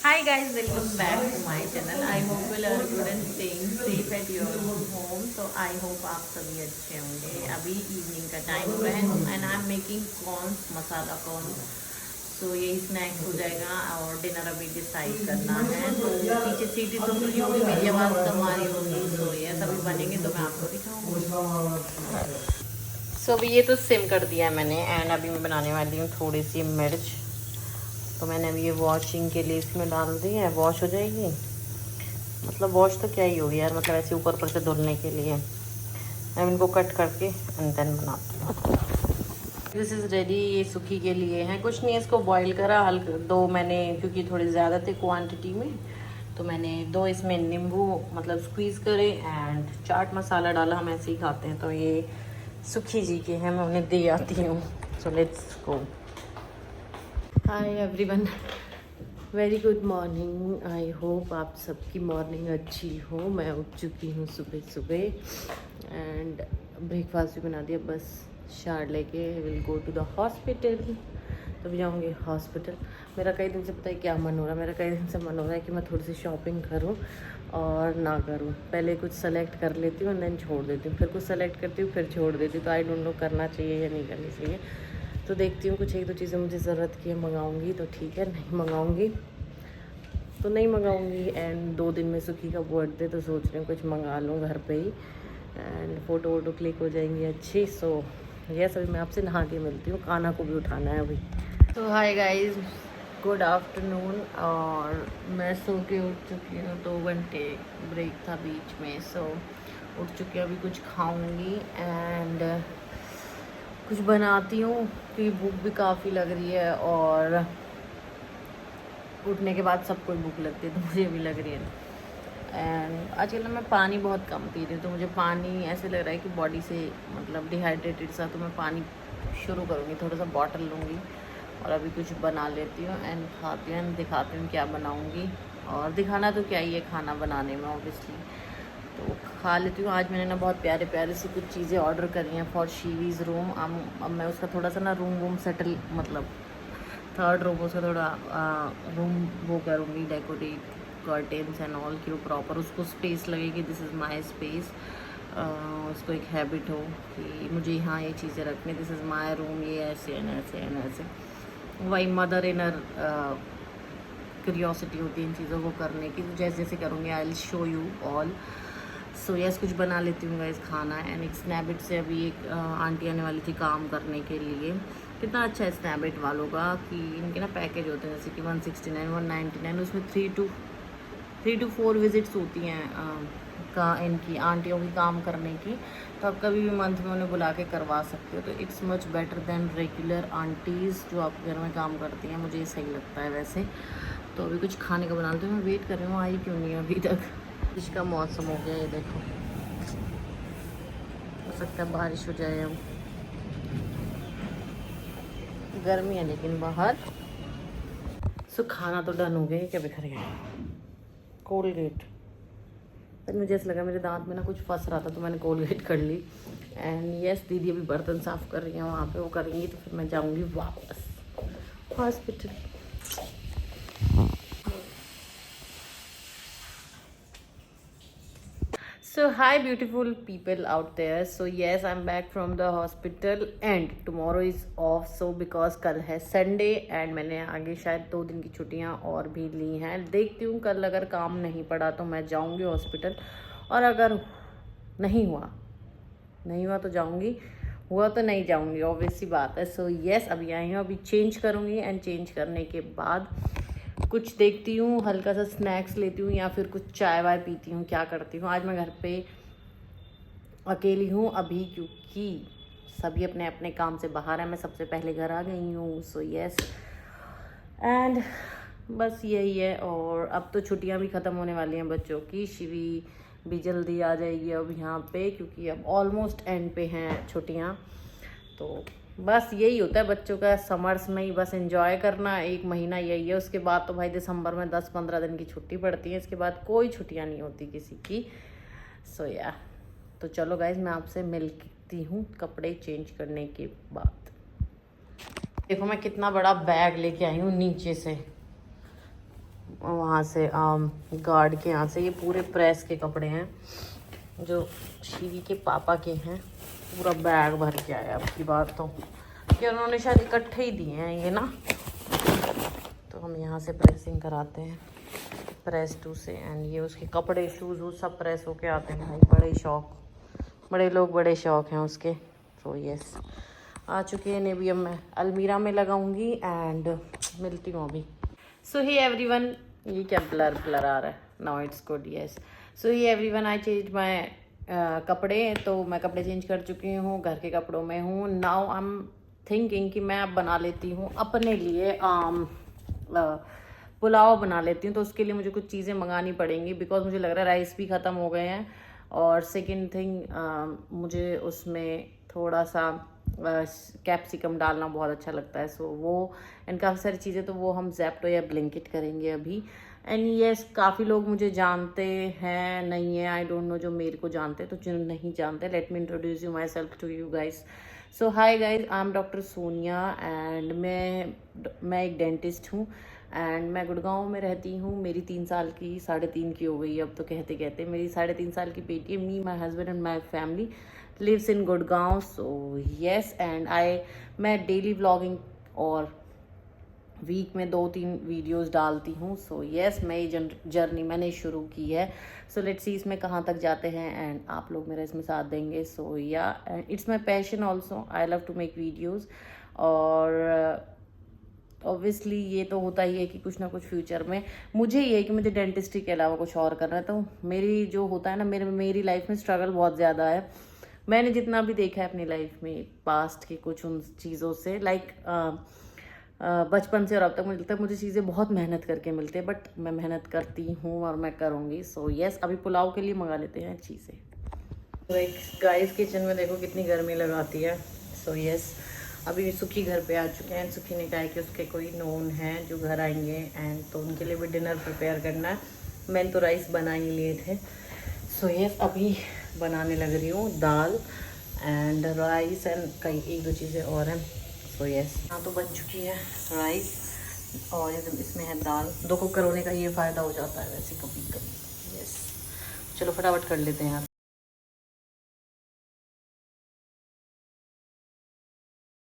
Hi guys, welcome back to my channel. I hope you all are good and staying safe at your home. So I hope आप सभी अच्छे होंगे. अभी evening का time हुआ है and I am making corns, masala corns. So यही snacks हो जाएगा और डिनर अभी डिसाइड करना है. तो पीछे सीटी सुन रही होगी, मेरी आवाज़ कम आ रही होगी. सो ये सभी बनेंगे तो मैं आपको दिखाऊंगी. सो अभी ये तो सिम कर दिया है मैंने एंड अभी मैं बनाने वाली हूँ थोड़ी सी मिर्च. तो मैंने अभी ये वॉशिंग के लिए इसमें डाल दी है. वॉश हो जाएगी, मतलब वॉश तो क्या ही होगी यार, मतलब ऐसे ऊपर पर से धुलने के लिए. मैं इनको कट करके एंड देन बनाती हूँ. This is ready. ये सूखी के लिए है, कुछ नहीं, इसको बॉईल करा हल्का. दो मैंने, क्योंकि थोड़े ज़्यादा थे क्वांटिटी में, तो मैंने दो इसमें नींबू मतलब स्क्वीज़ करे एंड चाट मसाला डाला. हम ऐसे ही खाते हैं. तो ये सूखी जी के हैं, मैं उन्हें दे आती हूँ. So let's go. Hi everyone, very good morning. I hope आप सबकी मॉर्निंग अच्छी हो. मैं उठ चुकी हूँ सुबह सुबह एंड ब्रेकफास्ट भी बना दिया. बस शार लेके will go to the hospital. तो भी जाऊँगी हॉस्पिटल. मेरा कई दिन से पता है क्या मन हो रहा है. मेरा कई दिन से मन हो रहा है कि मैं थोड़ी सी शॉपिंग करूँ और ना करूँ. पहले कुछ सेलेक्ट कर लेती हूँ देन छोड़ देती हूँ, फिर कुछ सेलेक्ट करती हूँ फिर छोड़ देती हूँ. तो आई डोंट नो करना चाहिए या नहीं करनी चाहिए. तो देखती हूँ, कुछ एक दो चीज़ें मुझे ज़रूरत की है, मंगाऊँगी तो ठीक है, नहीं मंगाऊँगी तो नहीं मंगाऊँगी. एंड 2 दिन में सुखी का बर्थडे, तो सोच रही हूँ कुछ मंगा लूँ घर पे ही एंड फ़ोटो वोटो क्लिक हो जाएंगी अच्छी. सो यस, अभी मैं आपसे नहा के मिलती हूँ. खाना को भी उठाना है अभी. तो हाय गाइस, गुड आफ्टरनून. और मैं सो के उठ चुकी हूँ. 2 घंटे ब्रेक था बीच में. सो उठ चुकी हूँ. अभी कुछ खाऊँगी एंड कुछ बनाती हूँ क्योंकि भूख भी काफ़ी लग रही है और उठने के बाद सबको भूख लगती है, तो मुझे भी लग रही है. एंड आजकल ना मैं पानी बहुत कम पी रही हूँ, तो मुझे पानी ऐसे लग रहा है कि बॉडी से मतलब डिहाइड्रेटेड सा. तो मैं पानी शुरू करूँगी, थोड़ा सा बॉटल लूँगी और अभी कुछ बना लेती हूँ एंड खाती हूँ एंड दिखाती हूँ क्या बनाऊँगी. और दिखाना तो क्या ही है खाना बनाने में ऑब्वियसली. तो खा लेती हूँ. आज मैंने ना बहुत प्यारे प्यारे सी कुछ चीज़ें ऑर्डर करी हैं फॉर शीवीज़ रूम. अब मैं उसका थोड़ा सा ना रूम सेटल, मतलब थर्ड रूम उसका थोड़ा रूम वो करूँगी डेकोरेट, कर्टेन्स एंड ऑल, कि वो प्रॉपर उसको स्पेस लगेगी. This is my space. उसको एक हैबिट हो कि मुझे यहाँ ये चीज़ें रखनी. This is my room. ये ऐसे एंड ऐसे एंड ऐसे. वही मदर इनर क्यूरियोसिटी होती है इन चीज़ों को करने की. तो जैसे जैसे करूँगी I will show you all. So yes, कुछ बना लेती हूँ गाइस खाना. एंड एक स्नैपडिट से अभी एक आंटी आने वाली थी काम करने के लिए. कितना अच्छा है स्नैपडिट वालों का कि इनके ना पैकेज होते हैं जैसे कि 169 199. उसमें 3 to 4 विजिट्स होती हैं का इनकी आंटियों की काम करने की. तो आप कभी भी मंथ में उन्हें बुला के करवा सकते हो. तो it's much better than regular aunties जो आपके घर में काम करती हैं. मुझे ये सही लगता है वैसे. तो अभी कुछ खाने का बनाती हूँ. मैं वेट कर रही हूँ, आई क्यों नहीं है अभी तक. बारिश का मौसम हो गया, ये देखो, हो सकता है बारिश हो जाए. अब गर्मी है लेकिन बाहर. सो खाना तो डन हो गया. क्या बिखर गया कोलगेट. फिर मुझे ऐसा लगा मेरे दांत में ना कुछ फंस रहा था, तो मैंने कोलगेट कर ली. एंड यस, दीदी अभी बर्तन साफ़ कर रही हैं वहाँ पे, वो करेंगी तो फिर मैं जाऊँगी वापस hospital. So hi beautiful people out there. So yes, I'm back from the hospital and tomorrow is off. So because कल है Sunday and मैंने आगे शायद 2 दिन की छुट्टियां और भी ली हैं. देखती हूँ कल अगर काम नहीं पड़ा तो मैं जाऊँगी हॉस्पिटल, और अगर नहीं हुआ तो जाऊँगी, हुआ तो नहीं जाऊँगी, ऑब्वियस सी बात है. सो यस, अभी आई हूँ, अभी चेंज करूँगी एंड चेंज करने के बाद कुछ देखती हूँ, हल्का सा स्नैक्स लेती हूँ या फिर कुछ चाय वाय पीती हूँ. क्या करती हूँ, आज मैं घर पे अकेली हूँ अभी क्योंकि सभी अपने अपने काम से बाहर हैं. मैं सबसे पहले घर आ गई हूँ. सो यस, एंड बस यही है. और अब तो छुट्टियाँ भी ख़त्म होने वाली हैं बच्चों की. शिवी भी जल्दी आ जाएगी अब यहाँ पे, क्योंकि अब ऑलमोस्ट एंड पे हैं छुट्टियाँ. तो बस यही होता है बच्चों का समर्स में ही, बस एंजॉय करना. 1 महीना यही है. उसके बाद तो भाई दिसंबर में 10-15 दिन की छुट्टी पड़ती है. इसके बाद कोई छुट्टियां नहीं होती किसी की. सो या, तो चलो गाइज, मैं आपसे मिलती हूँ कपड़े चेंज करने के बाद. देखो मैं कितना बड़ा बैग लेके आई हूँ नीचे से. वहाँ से गार्ड के यहाँ से। ये पूरे प्रेस के कपड़े हैं जो शीवी के पापा के हैं। पूरा बैग भर के आया अब की बात तो, कि उन्होंने शायद इकट्ठे ही दिए हैं ये ना। तो हम यहाँ से प्रेसिंग कराते हैं प्रेस टू से। एंड ये उसके कपड़े शूज़ वूज सब प्रेस होके आते हैं भाई। बड़े लोग बड़े शौक हैं उसके। तो यस आ चुके हैं। इन्हें भी अब मैं अलमीरा में लगाऊंगी एंड मिलती हूँ अभी। सो ही एवरीवन, ये क्या ब्लर आ रहा है? Now it's good. Yes, so he everyone, I change my कपड़े। तो मैं कपड़े चेंज कर चुकी हूँ, घर के कपड़ों में हूँ। नाउ आई एम थिंकिंग कि मैं अब बना लेती हूँ अपने लिए पुलाव बना लेती हूँ। तो उसके लिए मुझे कुछ चीज़ें मंगानी पड़ेंगी बिकॉज मुझे लग रहा है राइस भी ख़त्म हो गए हैं। और सेकंड थिंग मुझे उसमें थोड़ा सा कैप्सिकम डालना बहुत अच्छा लगता है। सो वो एंड काफ़ी सारी चीज़ें तो वो हम ज़ेप्टो या ब्लिंकिट करेंगे अभी। एंड येस, काफ़ी लोग मुझे जानते हैं नहीं है, आई डोंट नो, जो मेरे को जानते हैं। तो जो नहीं जानते, let me introduce you myself to you guys. So hi guys, I am doctor Sonia and मैं एक डेंटिस्ट हूँ। एंड मैं गुड़गांव में रहती हूँ। मेरी 3 साल की 3.5 की हो गई अब तो कहते कहते। मेरी 3.5 साल की बेटी है। Me, my husband and my family lives in Gurgaon. So yes, and मैं डेली व्लॉगिंग और वीक में 2-3 वीडियोस डालती हूँ। सो येस, मैं ये जर्नी मैंने शुरू की है। सो लेट्स सी इसमें कहाँ तक जाते हैं एंड आप लोग मेरा इसमें साथ देंगे। सो या and it's my passion also, I love to make videos. और ऑब्वियसली ये तो होता ही है कि कुछ ना कुछ फ्यूचर में मुझे ये है कि मुझे डेंटिस्ट्री के अलावा कुछ और करना है। तो मेरी जो होता है ना, मेरी लाइफ में स्ट्रगल बहुत ज़्यादा है। मैंने जितना भी देखा है अपनी लाइफ में पास्ट की कुछ उन चीज़ों से, लाइक बचपन से और अब तक मुझे लगता है मुझे चीज़ें बहुत मेहनत करके मिलती है। बट मैं मेहनत करती हूँ और मैं करूँगी। सो येस, अभी पुलाव के लिए मंगा लेते हैं चीज़ें। तो एक गाइस किचन में देखो कितनी गर्मी लगाती है। सो येस, अभी सुखी घर पे आ चुके हैं। सुखी ने कहा है कि उसके कोई नोन हैं जो घर आएंगे एंड तो उनके लिए भी डिनर प्रिपेयर करना है। मैंने तो राइस बना ही लिए थे। सो येस, अभी बनाने लग रही हूँ दाल एंड राइस एंड कई 1-2 चीज़ें और हैं। सो येस, हाँ तो बन चुकी है राइस और इसमें है दाल। 2 कुकर होने का ये फ़ायदा हो जाता है वैसे कभी कभी। यस, चलो फटाफट कर लेते हैं।